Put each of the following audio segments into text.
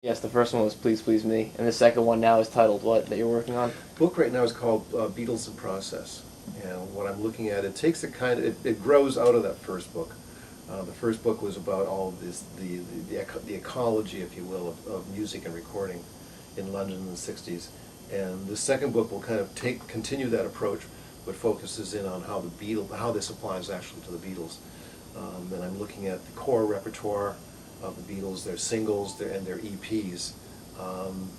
Yes, the first one was Please Please Me, and the second one now is titled what, that you're working on? Book right now is called Beatles in Process, and what I'm looking at, it takes a kind of, it grows out of that first book. The first book was about all of this, the ecology, if you will, of music and recording in London in the '60s, and the second book will kind of continue that approach, but focuses in on how how this applies actually to the Beatles. And I'm looking at the core repertoire of the Beatles, their singles, and their EPs.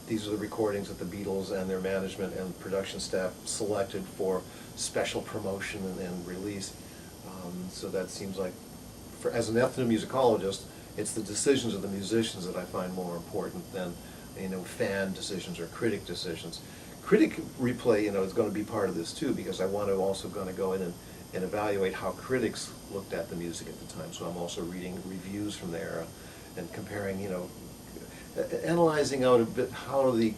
These are the recordings that the Beatles and their management and production staff selected for special promotion and release. So that seems like, as an ethnomusicologist, it's the decisions of the musicians that I find more important than, fan decisions or critic decisions. Critic replay, is going to be part of this too, because I want to also going to go in and evaluate how critics looked at the music at the time. So I'm also reading reviews from there and comparing, analyzing out a bit how the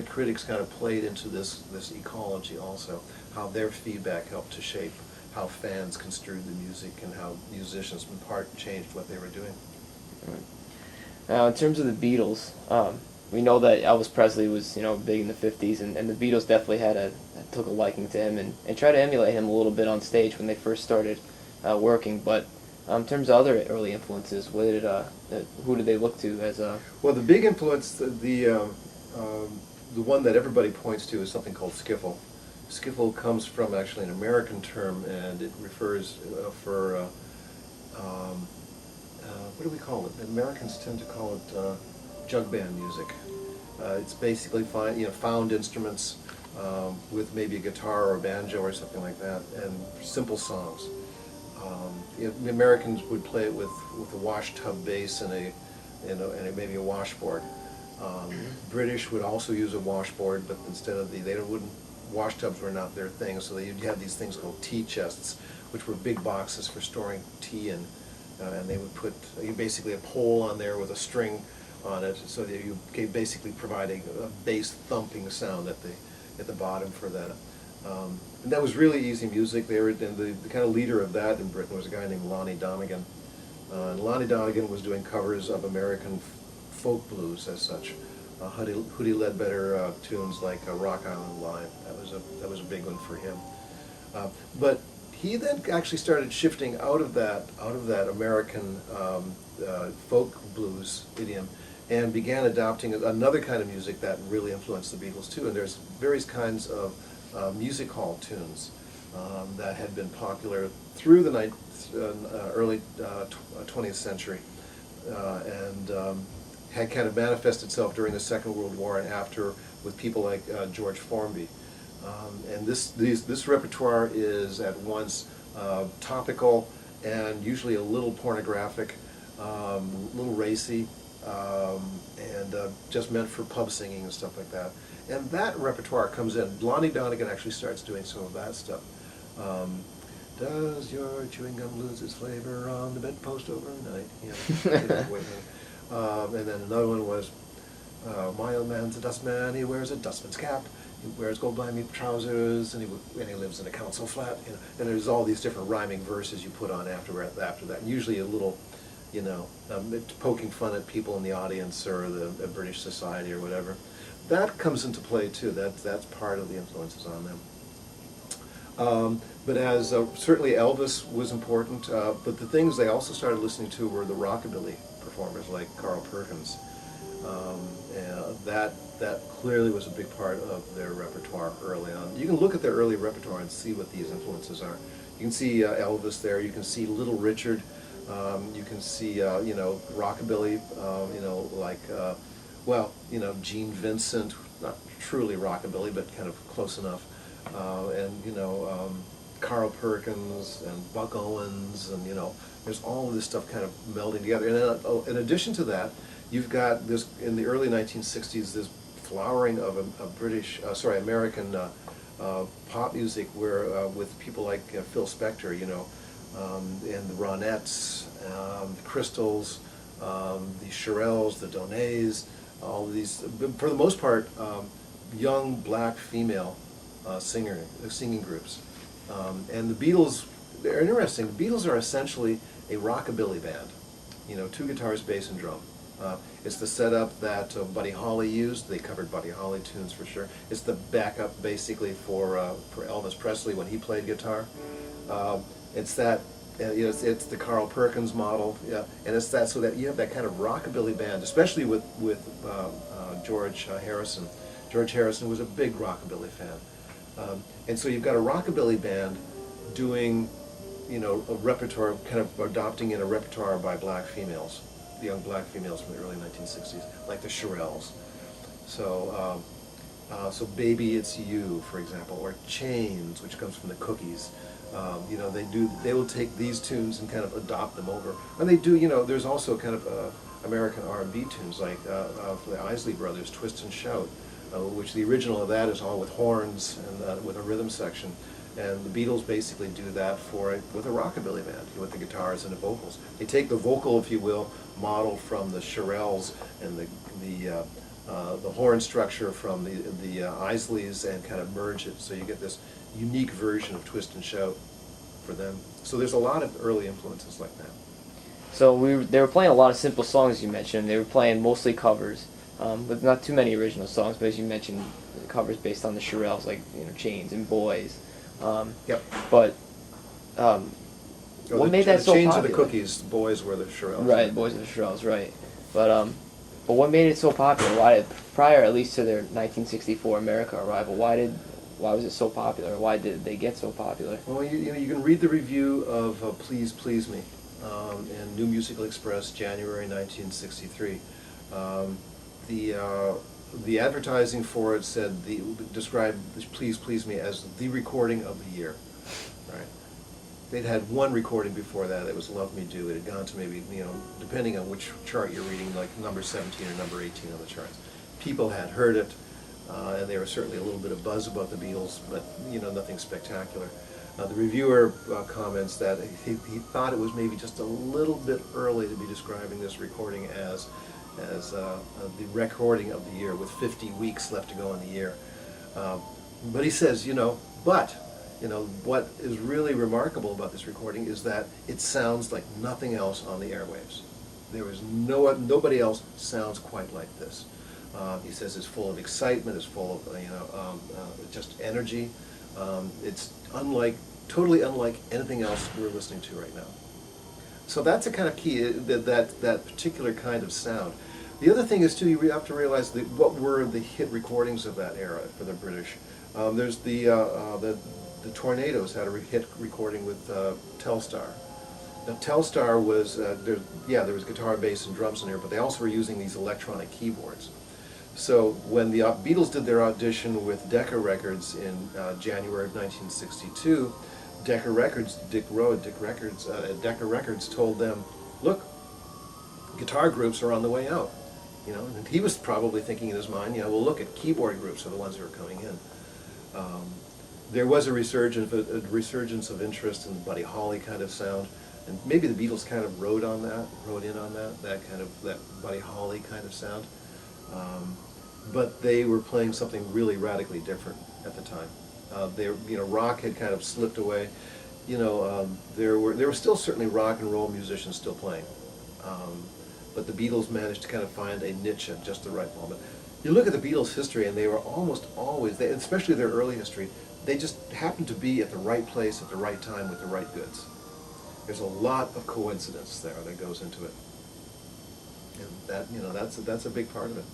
critics kind of played into this ecology also, how their feedback helped to shape how fans construed the music and how musicians in part changed what they were doing. Right. Now, in terms of the Beatles, we know that Elvis Presley was, big in the '50s, and the Beatles definitely took a liking to him and tried to emulate him a little bit on stage when they first started working. But in terms of other early influences, who did they look to as a? Well, the big influence, the one that everybody points to is something called skiffle. Skiffle comes from actually an American term, and it refers what do we call it? The Americans tend to call it jug band music. It's basically found instruments with maybe a guitar or a banjo or something like that, and simple songs. The Americans would play it with a wash tub bass and maybe a washboard. British would also use a washboard, but instead of wash tubs were not their thing, so you'd have these things called tea chests, which were big boxes for storing tea in, and they would put basically a pole on there with a string on it, so that you basically providing a bass thumping sound at the bottom for that. And that was really easy music. And the kind of leader of that in Britain was a guy named Lonnie Donegan. And Lonnie Donegan was doing covers of American folk blues as such. Hootie Ledbetter tunes like Rock Island Line. That was a big one for him. But he then actually started shifting out of that American folk blues idiom and began adopting another kind of music that really influenced the Beatles too. And there's various kinds of music hall tunes that had been popular through the early 20th century and had kind of manifested itself during the Second World War and after with people like George Formby. And this repertoire is at once topical and usually a little pornographic, a little racy, and just meant for pub singing and stuff like that. And that repertoire comes in. Lonnie Donegan actually starts doing some of that stuff. Does your chewing gum lose its flavor on the bedpost overnight? And then another one was, my old man's a dustman, he wears a dustman's cap, he wears gold-lined trousers, and he lives in a council flat. And there's all these different rhyming verses you put on after that. Usually a little, poking fun at people in the audience or the British society or whatever. That comes into play too. That's part of the influences on them. But as certainly Elvis was important, but the things they also started listening to were the rockabilly performers like Carl Perkins. And that clearly was a big part of their repertoire early on. You can look at their early repertoire and see what these influences are. You can see Elvis there. You can see Little Richard. You can see rockabilly. Gene Vincent, not truly rockabilly, but kind of close enough. Carl Perkins and Buck Owens, and there's all of this stuff kind of melding together. And then, in addition to that, you've got this in the early 1960s, this flowering of American pop music, where with people like Phil Spector, and the Ronettes, the Crystals, the Shirelles, the Donnays, all of these, for the most part, young black female singing groups. And the Beatles, they're interesting. The Beatles are essentially a rockabilly band. 2 guitars, bass, and drum. It's the setup that Buddy Holly used. They covered Buddy Holly tunes for sure. It's the backup basically for Elvis Presley when he played guitar. It's that it's the Carl Perkins model, yeah, and it's that so that you have that kind of rockabilly band, especially with George Harrison. George Harrison was a big rockabilly fan, and so you've got a rockabilly band doing, a repertoire, kind of adopting in a repertoire by black females, young black females from the early 1960s, like the Shirelles. So, so Baby It's You, for example, or Chains, which comes from the Cookies. They will take these tunes and kind of adopt them over. And they do, there's also kind of American R&B tunes like for the Isley Brothers, Twist and Shout, which the original of that is all with horns and with a rhythm section. And the Beatles basically do that with a rockabilly band, with the guitars and the vocals. They take the vocal, if you will, model from the Shirelles and the horn structure from the Isleys and kind of merge it, so you get this unique version of Twist and Shout for them. So there's a lot of early influences like that. So they were playing a lot of simple songs, you mentioned. They were playing mostly covers, with not too many original songs, but as you mentioned, covers based on the Shirelles, like Chains and Boys. Yep. But what made that so Chains popular? of the Cookies, the Boys were the Shirelles. Right, Boys of the Shirelles, right. But what made it so popular? Prior at least to their 1964 America arrival, why was it so popular? Why did they get so popular? Well, you can read the review of Please Please Me in New Musical Express, January 1963. The advertising for it described Please Please Me as the recording of the year. Right? They'd had one recording before that. It was Love Me Do. It had gone to maybe, depending on which chart you're reading, like number 17 or number 18 on the charts. People had heard it, and there was certainly a little bit of buzz about the Beatles, but nothing spectacular. The reviewer comments that he thought it was maybe just a little bit early to be describing this recording as the recording of the year with 50 weeks left to go in the year. But he says, what is really remarkable about this recording is that it sounds like nothing else on the airwaves. There is nobody else sounds quite like this. He says it's full of excitement, it's full of just energy. It's totally unlike anything else we're listening to right now. So that's a kind of key, that particular kind of sound. The other thing is too, you have to realize what were the hit recordings of that era for the British. There's the Tornadoes had a hit recording with Telstar. Now Telstar was there was guitar, bass, and drums in there, but they also were using these electronic keyboards. So when the Beatles did their audition with Decca Records in January of 1962, Decca Records, Dick Rowe at Decca Records told them, look, guitar groups are on the way out. And he was probably thinking in his mind, well, look at keyboard groups are the ones who are coming in. There was a resurgence of interest in the Buddy Holly kind of sound, and maybe the Beatles kind of rode in on that Buddy Holly kind of sound. But they were playing something really radically different at the time. Rock had kind of slipped away. There were still certainly rock and roll musicians still playing, but the Beatles managed to kind of find a niche at just the right moment. You look at the Beatles' history, and they were almost always, especially their early history, they just happened to be at the right place at the right time with the right goods. There's a lot of coincidence there that goes into it, and that's a big part of it.